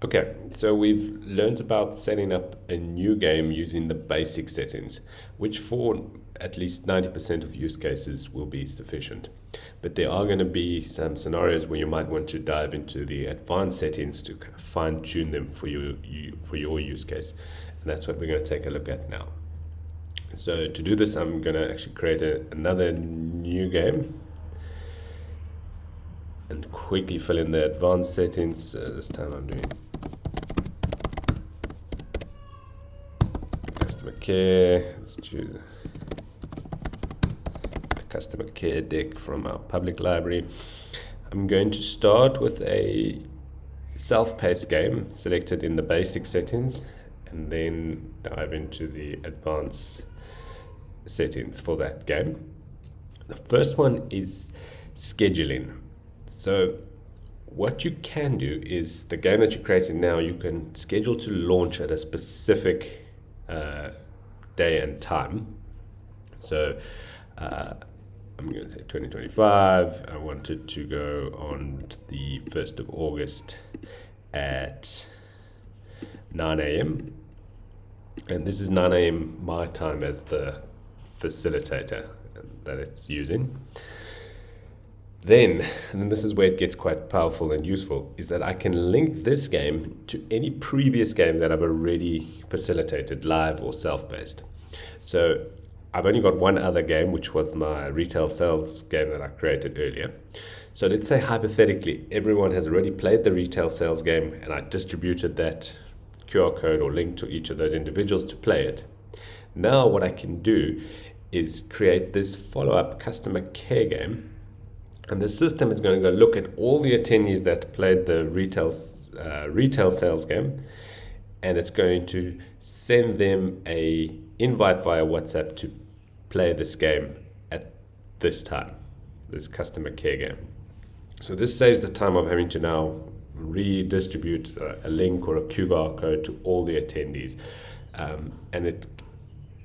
Okay, so we've learned about setting up a new game using the basic settings, which for at least 90% of use cases will be sufficient. But there are going to be some scenarios where you might want to dive into the advanced settings to kind of fine tune them for for your use case. And that's what we're going to take a look at now. So to do this, I'm going to actually create another new game and quickly fill in the advanced settings. This time I'm doing customer care. Let's choose a customer care deck from our public library. I'm going to start with a self-paced game selected in the basic settings and then dive into the advanced settings for that game. The first one is scheduling. So what you can do is the game that you're creating now, you can schedule to launch at a specific day and time. So I'm going to say 2025. I want it to go on the 1st of August at 9 a.m. And this is 9 a.m. my time as the facilitator that it's using. Then, and this is where it gets quite powerful and useful, is that I can link this game to any previous game that I've already facilitated, live or self-paced. So I've only got one other game, which was my retail sales game that I created earlier. So let's say hypothetically, everyone has already played the retail sales game and I distributed that QR code or link to each of those individuals to play it. Now what I can do is create this follow-up customer care game. And the system is going to go look at all the attendees that played the retail sales game, and it's going to send them a invite via WhatsApp to play this game at this time, this customer care game. So this saves the time of having to now redistribute a link or a QR code to all the attendees, and it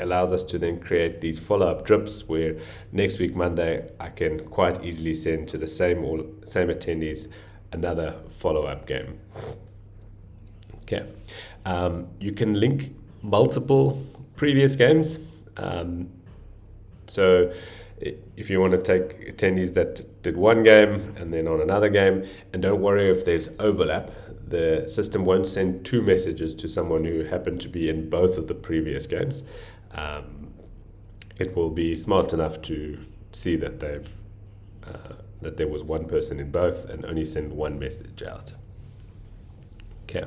allows us to then create these follow-up drips where next week Monday I can quite easily send to the same attendees another follow-up game. Okay, you can link multiple previous games. So if you want to take attendees that did one game and then on another game, and don't worry if there's overlap, the system won't send two messages to someone who happened to be in both of the previous games. It will be smart enough to see that that there was one person in both and only send one message out. Okay.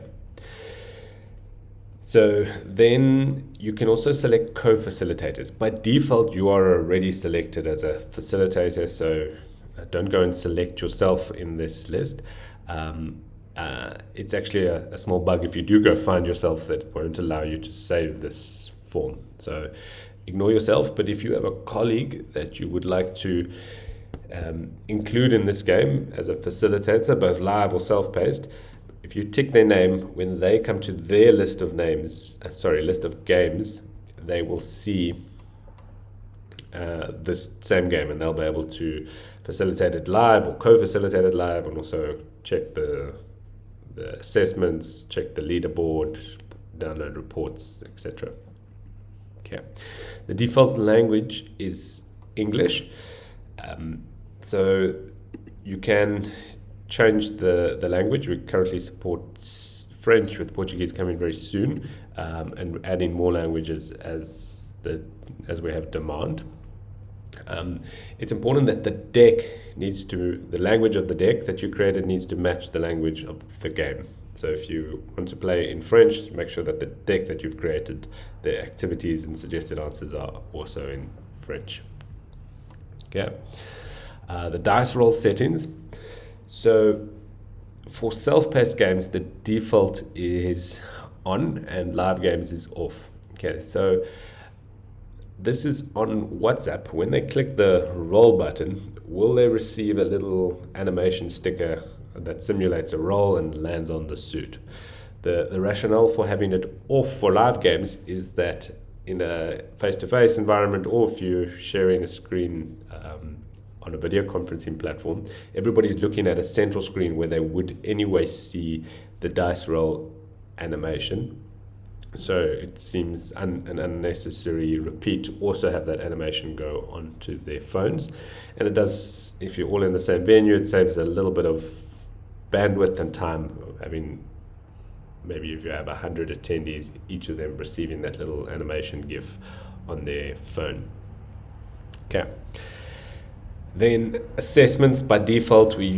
So then you can also select co-facilitators. By default, you are already selected as a facilitator, so don't go and select yourself in this list. It's actually a small bug if you do go find yourself that won't allow you to save this form. So ignore yourself, but if you have a colleague that you would like to include in this game as a facilitator, both live or self-paced, if you tick their name, when they come to their list of list of games, they will see this same game, and they'll be able to facilitate it live or co-facilitate it live, and also check the assessments, check the leaderboard, download reports, etc. Okay, the default language is English, so you can change the language. We currently support French, with Portuguese coming very soon, and adding more languages as we have demand. It's important that the language of the deck that you created needs to match the language of the game. So if you want to play in French, make sure that the deck that you've created, the activities and suggested answers are also in French. Okay. The dice roll settings. So for self-paced games, the default is on and live games is off. Okay, so this is on WhatsApp. When they click the roll button, will they receive a little animation sticker that simulates a roll and lands on the suit? The rationale for having it off for live games is that in a face-to-face environment, or if you're sharing a screen on a video conferencing platform, everybody's looking at a central screen where they would anyway see the dice roll animation. So it seems an unnecessary repeat to also have that animation go onto their phones. And it does, if you're all in the same venue, it saves a little bit of bandwidth and time. I mean, maybe if you have 100 attendees, each of them receiving that little animation GIF on their phone. Okay. Then assessments, by default, we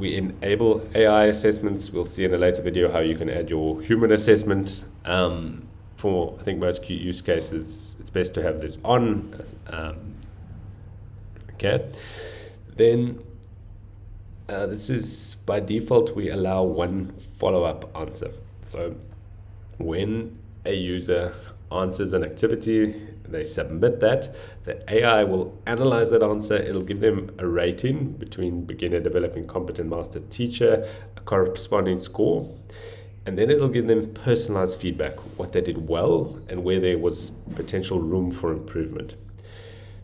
enable AI assessments. We'll see in a later video how you can add your human assessment. For I think most use cases, it's best to have this on. Okay. Then this is by default, we allow one follow-up answer. So when a user answers an activity, they submit that, the AI will analyze that answer. It'll give them a rating between beginner, developing, competent, master, teacher, a corresponding score, and then it'll give them personalized feedback, what they did well and where there was potential room for improvement.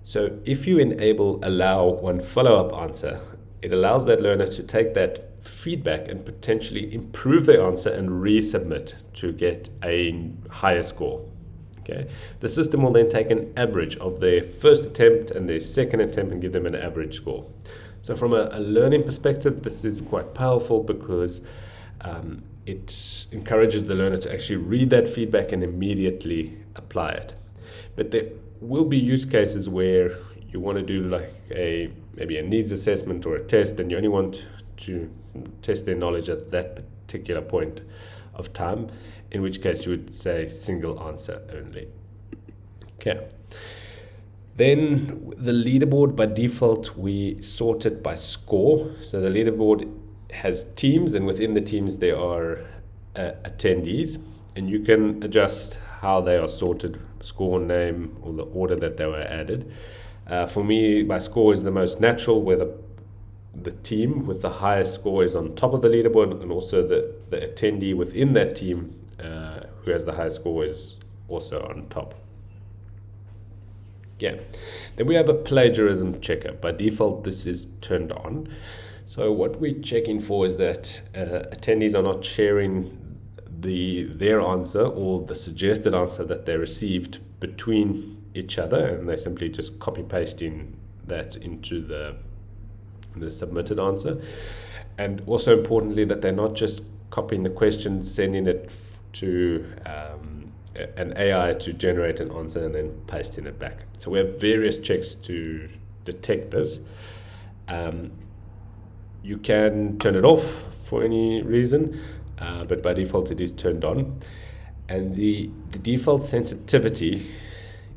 So if you allow one follow-up answer, it allows that learner to take that feedback and potentially improve their answer and resubmit to get a higher score. Okay. The system will then take an average of their first attempt and their second attempt and give them an average score. So from a learning perspective, this is quite powerful because it encourages the learner to actually read that feedback and immediately apply it. But there will be use cases where you want to do like maybe a needs assessment or a test, and you only want to test their knowledge at that particular point of time, in which case you would say single answer only. Okay. Then the leaderboard, by default, we sort it by score. So the leaderboard has teams, and within the teams there are attendees, and you can adjust how they are sorted, score, name, or the order that they were added. For me, my score is the most natural, where the team with the highest score is on top of the leaderboard, and also the attendee within that team who has the highest score is also on top. Yeah. Then we have a plagiarism checker. By default, this is turned on. So what we're checking for is that attendees are not sharing their answer or the suggested answer that they received between each other, and they're simply just copy pasting that into the submitted answer. And also importantly, that they're not just copying the question, sending it to an AI to generate an answer and then pasting it back. So we have various checks to detect this. You can turn it off for any reason, but by default it is turned on. And the default sensitivity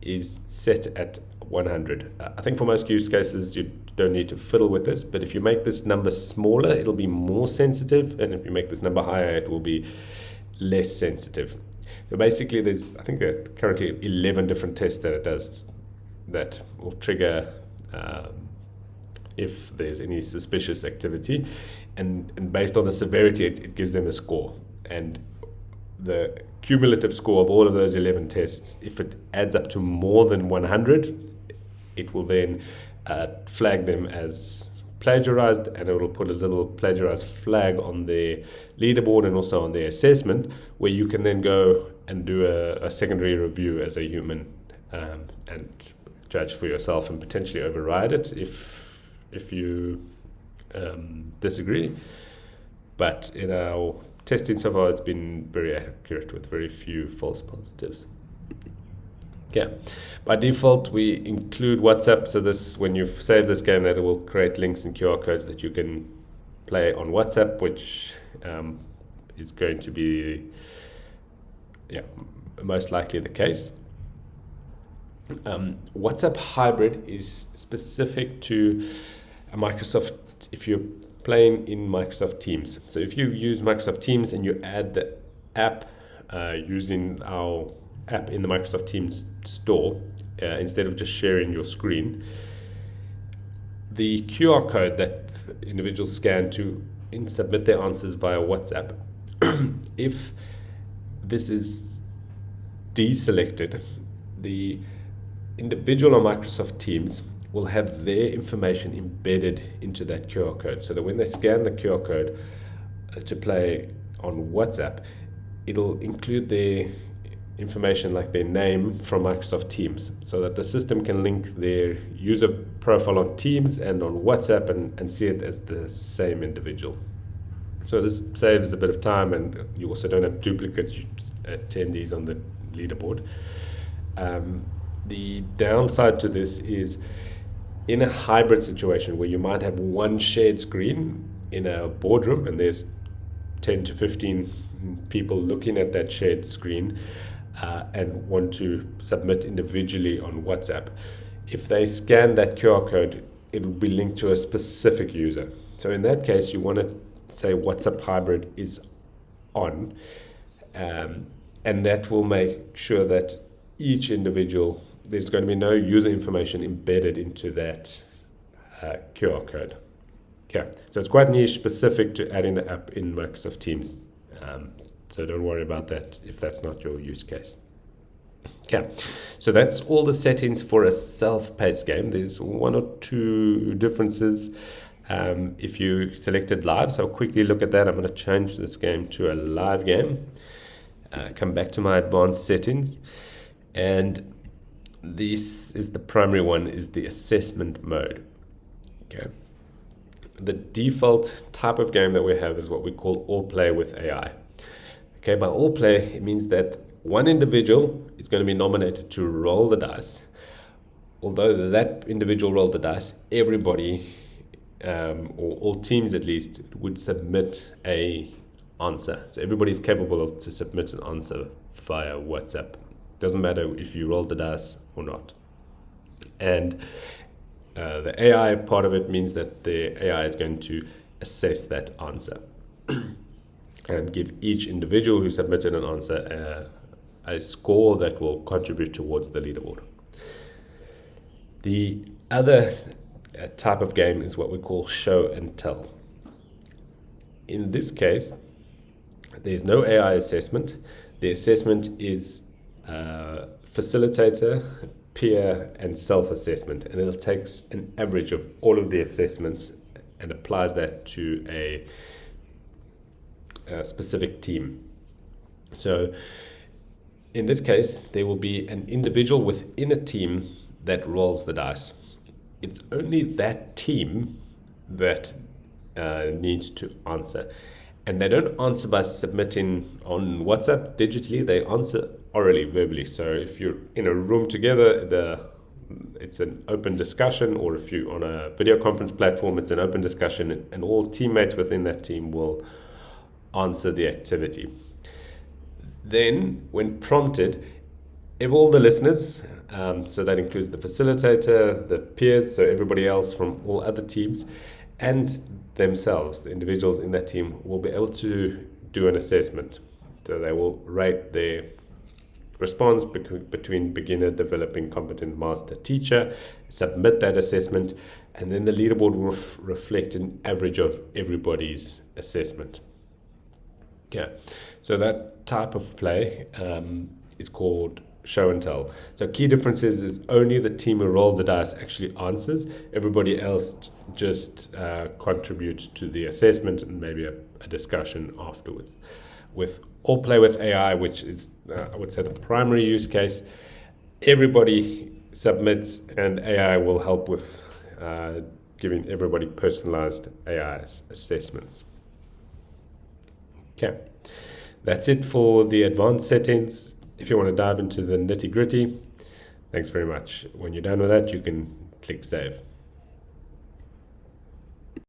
is set at 100. I think for most use cases you don't need to fiddle with this, but if you make this number smaller, it'll be more sensitive, and if you make this number higher, it will be less sensitive. So basically I think there are currently 11 different tests that it does that will trigger if there's any suspicious activity, and based on the severity it gives them a score, and the cumulative score of all of those 11 tests, if it adds up to more than 100, it will then flag them as plagiarized, and it will put a little plagiarized flag on their leaderboard and also on their assessment, where you can then go and do a secondary review as a human and judge for yourself and potentially override it if you disagree. But in our testing so far, it's been very accurate with very few false positives. Yeah, by default we include WhatsApp, so this, when you've saved this game, that it will create links and QR codes that you can play on WhatsApp, which is going to be most likely the case. WhatsApp Hybrid is specific to a Microsoft, if you're playing in Microsoft Teams. So if you use Microsoft Teams and you add the app using our app in the Microsoft Teams store, instead of just sharing your screen, the QR code that individuals scan to submit their answers via WhatsApp, if this is deselected, the individual on Microsoft Teams will have their information embedded into that QR code, so that when they scan the QR code to play on WhatsApp, it'll include their information like their name from Microsoft Teams, so that the system can link their user profile on Teams and on WhatsApp and see it as the same individual. So this saves a bit of time, and you also don't have duplicate attendees on the leaderboard. The downside to this is, in a hybrid situation where you might have one shared screen in a boardroom and there's 10 to 15 people looking at that shared screen and want to submit individually on WhatsApp, if they scan that QR code, it will be linked to a specific user. So in that case, you want to say WhatsApp hybrid is on, and that will make sure that each individual, there's going to be no user information embedded into that QR code. Okay, so it's quite niche, specific to adding the app in Microsoft Teams. So don't worry about that if that's not your use case. Okay, so that's all the settings for a self-paced game. There's one or two differences if you selected live. So I'll quickly look at that. I'm going to change this game to a live game. Come back to my advanced settings, and this is the primary one, is the assessment mode. Okay. The default type of game that we have is what we call all play with AI. Okay, by all play, it means that one individual is going to be nominated to roll the dice. Although that individual rolled the dice, everybody, or all teams at least, would submit a answer. So everybody is capable to submit an answer via WhatsApp. Doesn't matter if you rolled the dice or not. And the AI part of it means that the AI is going to assess that answer and give each individual who submitted an answer a score that will contribute towards the leaderboard. The other type of game is what we call show and tell. In this case, there's no AI assessment. The assessment is facilitator, peer, and self-assessment, and it takes an average of all of the assessments and applies that to a specific team. So in this case, there will be an individual within a team that rolls the dice. It's only that team that needs to answer. And they don't answer by submitting on WhatsApp digitally, they answer orally, verbally. So if you're in a room together, it's an open discussion, or if you're on a video conference platform, it's an open discussion, and all teammates within that team will answer the activity. Then, when prompted, if all the listeners, so that includes the facilitator, the peers, so everybody else from all other teams, and themselves, the individuals in that team, will be able to do an assessment. So they will rate their response between beginner, developing, competent, master, teacher, submit that assessment, and then the leaderboard will reflect an average of everybody's assessment. Okay, so that type of play is called show and tell. So key differences is only the team who rolled the dice actually answers. Everybody else just contributes to the assessment and maybe a discussion afterwards. With all play with AI, which is I would say the primary use case, everybody submits and AI will help with giving everybody personalized AI assessments. Okay, that's it for the advanced settings. If you want to dive into the nitty-gritty, thanks very much. When you're done with that, you can click save.